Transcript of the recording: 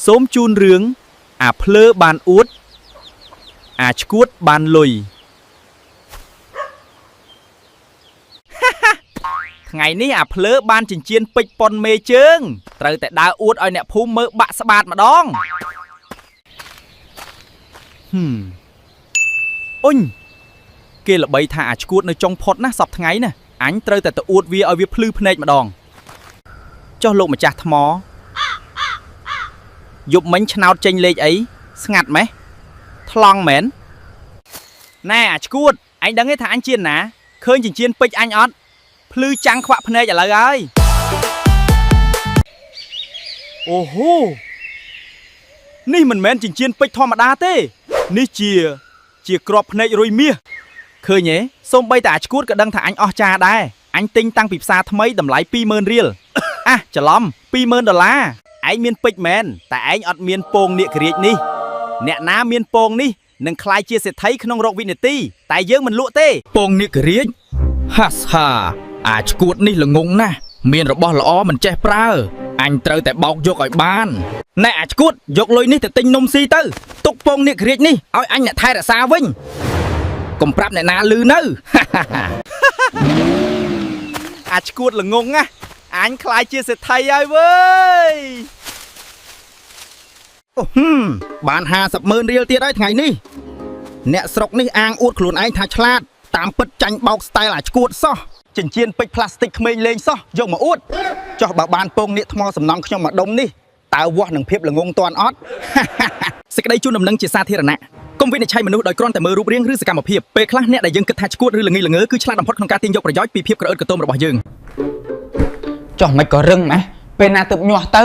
សូមជូនរឿងអាភ្លើបានអួតអាឆ្កួតបានលុយថ្ងៃនេះអាភ្លើបានចិញ្ចៀនពេជ្រប៉ុនមេជើងត្រូវតែដើរអួតឲ្យអ្នកភូមិមើលបាក់ស្បាតម្ដងអ៊ុញគេល្បីថាអាឆ្កួតនៅចុងផុតណាសប្តាហ៍ថ្ងៃណាអញត្រូវតែទៅអួតវាឲ្យវាភ្លឺភ្នែកម្ដងចុះលោកម្ចាស់ថ្មយប់មិញឆ្នោតចេញលេខអីស្ងាត់ម៉េះថ្លង់មែនណែអាឆ្កួតអញដឹងទេថាអញជាណាឃើញចិញ្ចៀនពេជ្រអញអត់ភ្លឺចាំងខ្វាក់ភ្នែកឥឡូវហើយអូហូនេះមិនមែនចិញ្ចៀនពេជ្រធម្មតាទេនេះជាក្របភ្នែករុយមាសឃើញទេសូម្បីតែអាឆ្កួតក៏ដឹងថាអញអស់ចាដែរអញទិញតាំងពីផ្សារថ្មីតម្លៃ 20000 រៀលអះច្រឡំ $20000 ឯងមានពេជ្រមែនតែឯងអត់មានពងនាគរាជនេះអ្នកណាមានពងនេះនឹងក្លាយជាសេដ្ឋីក្នុងរកវិនាទីតែយើងមិនលក់ទេពងនាគរាជហាស់ហាអាឆ្កួតនេះល្ងងណាស់មានរបស់ល្អមិនចេះប្រើអញត្រូវតែបោកយកឲ្យបានណែអាឆ្កួតយកលុយនេះទៅទិញនំស៊ីទៅទុកពងនាគរាជនេះឲ្យអញអ្នកថែរក្សាវិញកុំប្រាប់អ្នកណាឮនៅអាឆ្កួតល្ងងណាអញខ្លាយជាសេដ្ឋីហើយវើយអូបាន500000រៀលទៀតហើយថ្ងៃនេះអ្នកស្រុកនេះអាងអួតខ្លួនឯងថាឆ្លាតតាមពិតចាញ់បោកស្ទាយអាឆ្កួតសោះចិញ្ចៀនពេជ្រផ្លាស្ទិកក្មេងលេងសោះយកមកអួតចុះបើបានពងនាគថ្មសំណង់ខ្ញុំមកដុំនេះតើវាស់នឹងភាពល្ងងតាន់អត់សេចក្តីជូនដំណឹងជាសាធារណៈកុំវិនិច្ឆ័យមនុស្សដោយគ្រាន់តែមើលរូបរាងឬសកម្មភាពពេលខ្លះអ្នកដែលយើងគិតថាឆ្កួតឬល្ងីល្ងើគឺឆ្លាតបំផុតក្នុងការទាញយកប្រយោជន៍ពីភាពក្រអឺតក្រទមរបស់យើងចុះមិនក៏រឹងម៉េះពេលណាទើបញាស់ទៅ